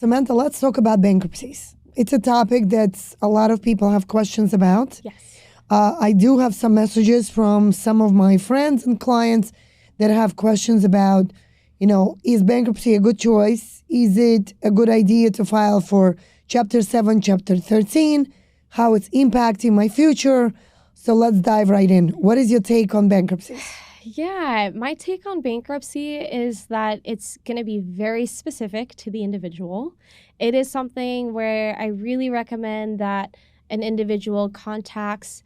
Samantha, let's talk about bankruptcies. It's a topic that a lot of people have questions about. Yes. I do have some messages from some of my friends and clients that have questions about, is bankruptcy a good choice? Is it a good idea to file for Chapter 7, Chapter 13? How it's impacting my future? So let's dive right in. What is your take on bankruptcy? Yeah, my take on bankruptcy is that it's going to be very specific to the individual. It is something where I really recommend that an individual contacts,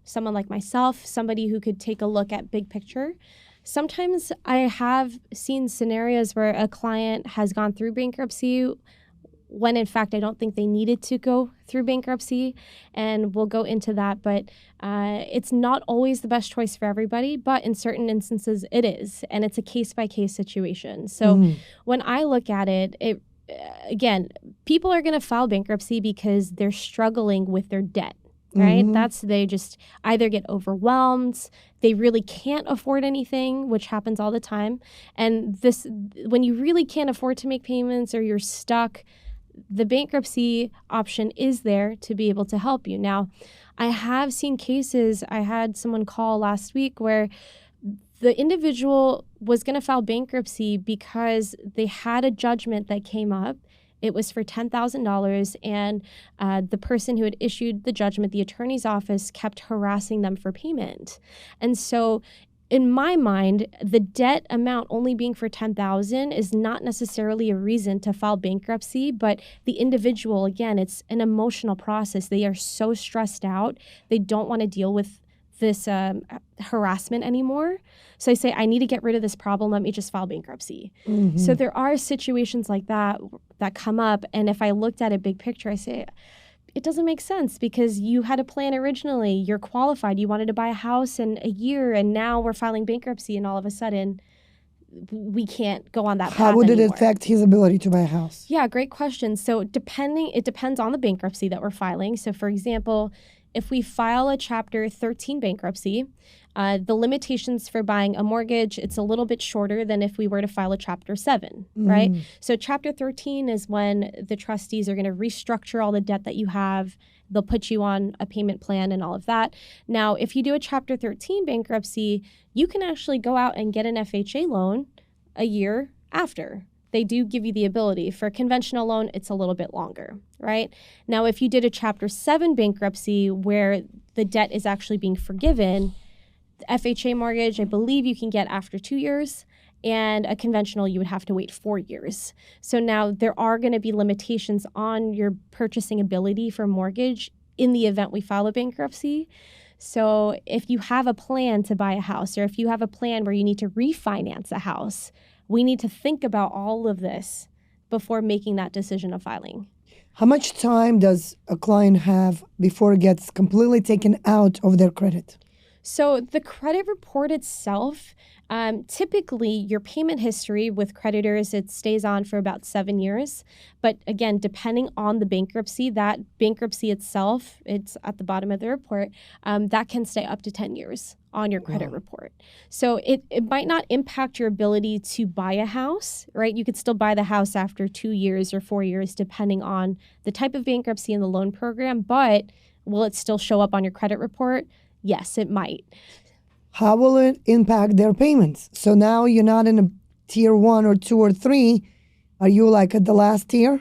someone like myself, somebody who could take a look at big picture. Sometimes I have seen scenarios where a client has gone through bankruptcy when in fact I don't think they needed to go through bankruptcy, and we'll go into that. But it's not always the best choice for everybody, but in certain instances it is, and it's a case-by-case situation. So when I look at it, again, people are going to file bankruptcy because they're struggling with their debt. Right? They just either get overwhelmed, they really can't afford anything, which happens all the time. And when you really can't afford to make payments or you're stuck, the bankruptcy option is there to be able to help you. Now, I have seen cases, I had someone call last week where the individual was going to file bankruptcy because they had a judgment that came up. It was for $10,000, and the person who had issued the judgment, the attorney's office, kept harassing them for payment. And so in my mind, the debt amount only being for $10,000 is not necessarily a reason to file bankruptcy, but the individual, again, it's an emotional process. They are so stressed out. They don't want to deal with this harassment anymore. So I say, I need to get rid of this problem. Let me just file bankruptcy. So there are situations like that come up. And if I looked at a big picture, I say, it doesn't make sense because you had a plan originally. You're qualified. You wanted to buy a house in a year, and now we're filing bankruptcy, and all of a sudden we can't go on that path How would it anymore. affect his ability to buy a house? Yeah, great question. So it depends on the bankruptcy that we're filing. So for example, if we file a Chapter 13 bankruptcy, the limitations for buying a mortgage, it's a little bit shorter than if we were to file a Chapter 7, right? So Chapter 13 is when the trustees are going to restructure all the debt that you have. They'll put you on a payment plan and all of that. Now, if you do a Chapter 13 bankruptcy, you can actually go out and get an FHA loan a year after. They do give you the ability. For a conventional loan, it's a little bit longer, right? Now, if you did a Chapter 7 bankruptcy where the debt is actually being forgiven, the FHA mortgage, I believe you can get after 2 years, and a conventional, you would have to wait 4 years. So now there are going to be limitations on your purchasing ability for mortgage in the event we file a bankruptcy. So if you have a plan to buy a house, or if you have a plan where you need to refinance a house, we need to think about all of this before making that decision of filing. How much time does a client have before it gets completely taken out of their credit? So the credit report itself, typically your payment history with creditors, it stays on for about 7 years. But again, depending on the bankruptcy, that bankruptcy itself, it's at the bottom of the report, that can stay up to 10 years on your credit report. So it might not impact your ability to buy a house, right? You could still buy the house after 2 years or 4 years, depending on the type of bankruptcy and the loan program. But will it still show up on your credit report? Yes, it might. How will it impact their payments? So now you're not in a tier 1 or 2 or 3. Are you like at the last tier?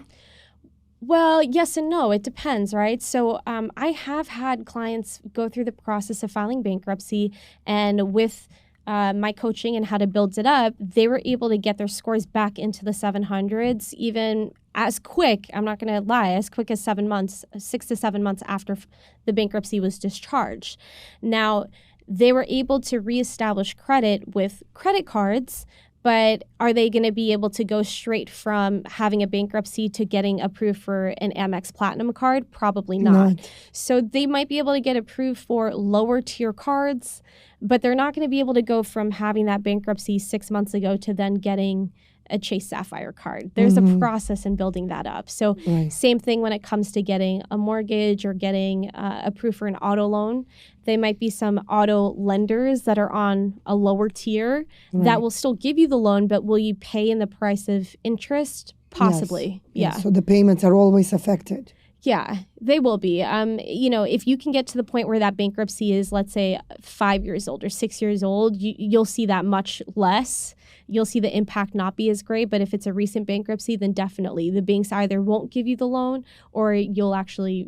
Well, yes and no. It depends, right? So I have had clients go through the process of filing bankruptcy, and with my coaching and how to build it up, they were able to get their scores back into the 700s even as quick, I'm not going to lie, as quick as 7 months, 6 to 7 months after the bankruptcy was discharged. Now, they were able to reestablish credit with credit cards, but are they going to be able to go straight from having a bankruptcy to getting approved for an Amex Platinum card? Probably not. So they might be able to get approved for lower tier cards, but they're not going to be able to go from having that bankruptcy 6 months ago to then getting a Chase Sapphire card. There's a process in building that up. So same thing when it comes to getting a mortgage or getting approved for an auto loan. There might be some auto lenders that are on a lower tier that will still give you the loan, but will you pay in the price of interest? Possibly. Yes. Yeah. So the payments are always affected. Yeah, they will be. If you can get to the point where that bankruptcy is, let's say, 5 years old or 6 years old, you'll see that much less. You'll see the impact not be as great. But if it's a recent bankruptcy, then definitely the banks either won't give you the loan, or you'll actually,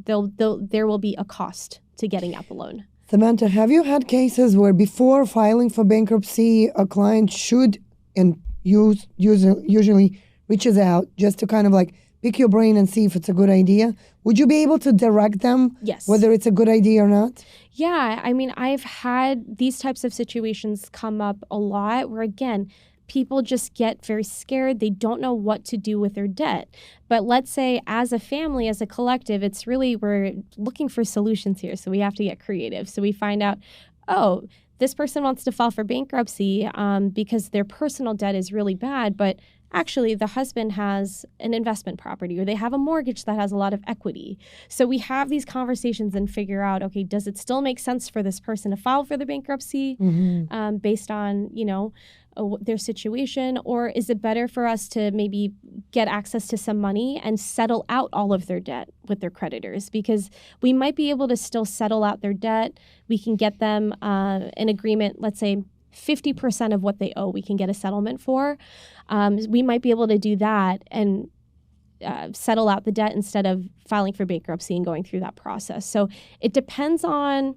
there will be a cost to getting out the loan. Samantha, have you had cases where before filing for bankruptcy, a client should and usually reaches out just to kind of like pick your brain and see if it's a good idea? Would you be able to direct them Yes. whether it's a good idea or not? Yeah, I mean, I've had these types of situations come up a lot where, again, people just get very scared. They don't know what to do with their debt. But let's say as a family, as a collective, it's really, we're looking for solutions here. So we have to get creative. So we find out, oh, this person wants to file for bankruptcy because their personal debt is really bad, but actually the husband has an investment property or they have a mortgage that has a lot of equity. So we have these conversations and figure out, okay, does it still make sense for this person to file for the bankruptcy based on, their situation? Or is it better for us to maybe get access to some money and settle out all of their debt with their creditors? Because we might be able to still settle out their debt. We can get them an agreement, let's say 50% of what they owe, we can get a settlement for. We might be able to do that and settle out the debt instead of filing for bankruptcy and going through that process. So it depends on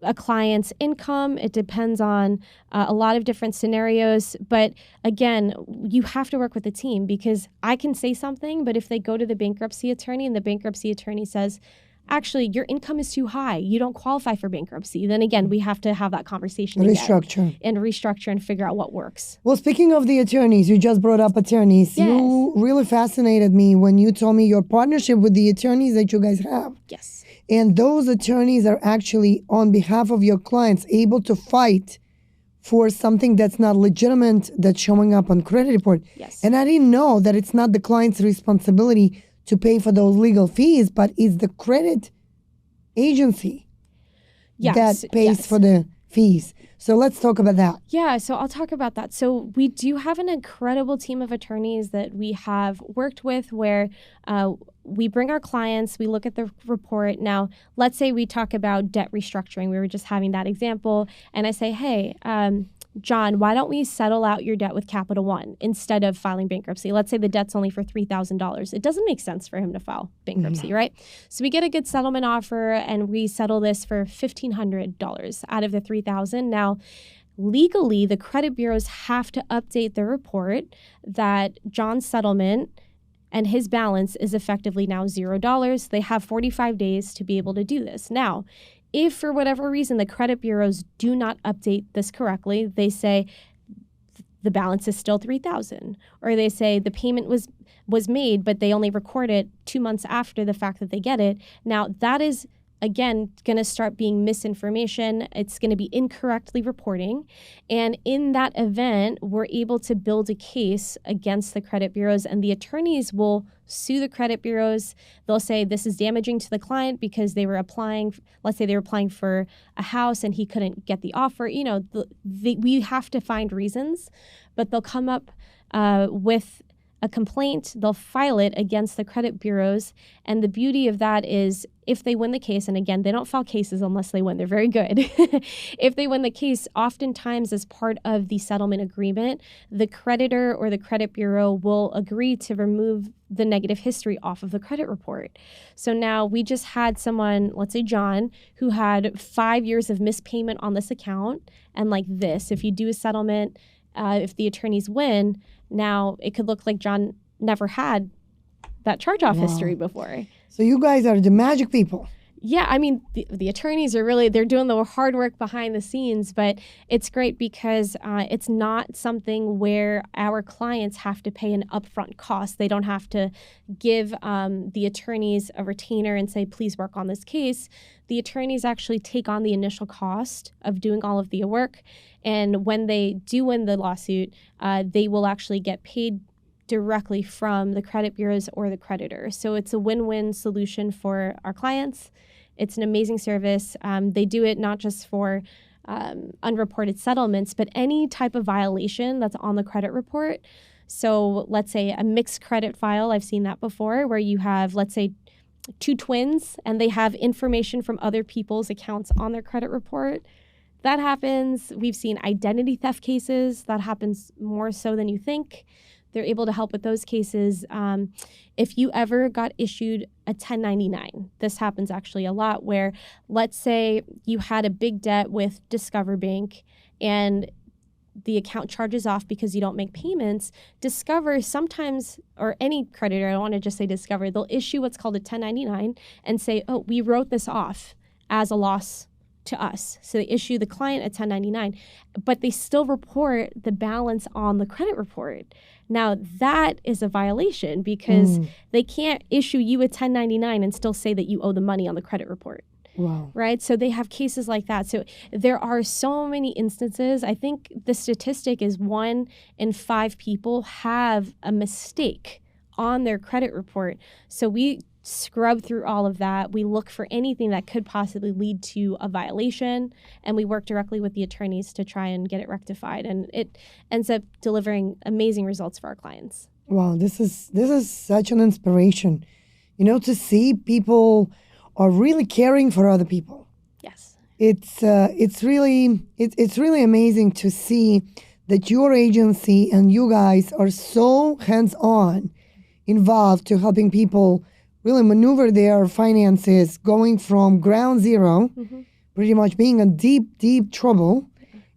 a client's income. It depends on a lot of different scenarios. But again, you have to work with the team, because I can say something, but if they go to the bankruptcy attorney and the bankruptcy attorney says, actually, your income is too high, you don't qualify for bankruptcy, then again, we have to have that conversation Restructure. and restructure and figure out what works. Well, speaking of the attorneys, you just brought up attorneys. Yes. You really fascinated me when you told me your partnership with the attorneys that you guys have. Yes. And those attorneys are actually, on behalf of your clients, able to fight for something that's not legitimate, that's showing up on credit report. Yes. And I didn't know that it's not the client's responsibility to pay for those legal fees, but it's the credit agency that pays for the fees. So let's talk about that. Yeah, so I'll talk about that. So we do have an incredible team of attorneys that we have worked with where we bring our clients, we look at the report. Now, let's say we talk about debt restructuring. We were just having that example. And I say, hey, John, why don't we settle out your debt with Capital One instead of filing bankruptcy? Let's say the debt's only for $3,000. It doesn't make sense for him to file bankruptcy, right? So we get a good settlement offer and we settle this for $1,500 out of the $3,000. Now, legally, the credit bureaus have to update their report that John's settlement and his balance is effectively now $0. They have 45 days to be able to do this. Now, if for whatever reason the credit bureaus do not update this correctly, they say the balance is still $3,000, or they say the payment was made, but they only record it 2 months after the fact that they get it. Now that is, again, going to start being misinformation. It's going to be incorrectly reporting. And in that event, we're able to build a case against the credit bureaus, and the attorneys will sue the credit bureaus. They'll say this is damaging to the client because they were applying, let's say they were applying for a house and he couldn't get the offer. We have to find reasons, but they'll come up with a complaint, they'll file it against the credit bureaus. And the beauty of that is if they win the case, and again, they don't file cases unless they win, they're very good. If they win the case, oftentimes as part of the settlement agreement, the creditor or the credit bureau will agree to remove the negative history off of the credit report. So now we just had someone, let's say John, who had 5 years of missed payment on this account. And like this, if you do a settlement, if the attorneys win, now it could look like John never had that charge-off history before. So you guys are the magic people. Yeah, I mean, the attorneys are really, they're doing the hard work behind the scenes, but it's great because it's not something where our clients have to pay an upfront cost. They don't have to give the attorneys a retainer and say, please work on this case. The attorneys actually take on the initial cost of doing all of the work. And when they do win the lawsuit, they will actually get paid directly from the credit bureaus or the creditor. So it's a win-win solution for our clients. It's an amazing service. They do it not just for unreported settlements, but any type of violation that's on the credit report. So let's say a mixed credit file, I've seen that before, where you have, let's say, two twins and they have information from other people's accounts on their credit report. That happens. We've seen identity theft cases. That happens more so than you think. They're able to help with those cases. If you ever got issued a 1099, this happens actually a lot, where let's say you had a big debt with Discover Bank and the account charges off because you don't make payments. Discover sometimes, or any creditor, I don't want to just say Discover, they'll issue what's called a 1099 and say, oh, we wrote this off as a loss to us. So they issue the client a 1099, but they still report the balance on the credit report. Now that is a violation because they can't issue you a 1099 and still say that you owe the money on the credit report. Wow. Right? So they have cases like that. So there are so many instances. I think the statistic is 1 in 5 people have a mistake on their credit report. So we scrub through all of that. We look for anything that could possibly lead to a violation, and we work directly with the attorneys to try and get it rectified. And it ends up delivering amazing results for our clients. Wow, this is such an inspiration. To see people are really caring for other people. Yes. It's really amazing to see that your agency and you guys are so hands-on involved to helping people really maneuver their finances, going from ground zero, pretty much being in deep, deep trouble,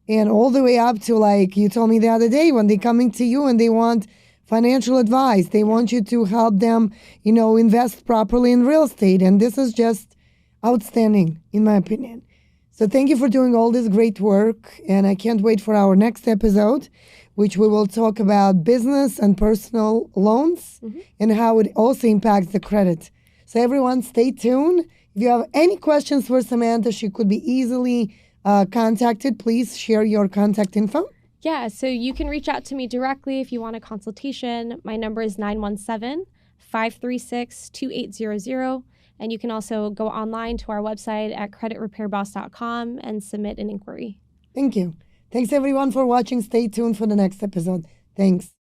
and all the way up to, like you told me the other day, when they're coming to you and they want financial advice. They want you to help them, invest properly in real estate. And this is just outstanding, in my opinion. So thank you for doing all this great work. And I can't wait for our next episode, which we will talk about business and personal loans and how it also impacts the credit. So everyone, stay tuned. If you have any questions for Samantha, she could be easily contacted. Please share your contact info. Yeah, so you can reach out to me directly if you want a consultation. My number is 917-536-2800. And you can also go online to our website at creditrepairboss.com and submit an inquiry. Thank you. Thanks, everyone, for watching. Stay tuned for the next episode. Thanks.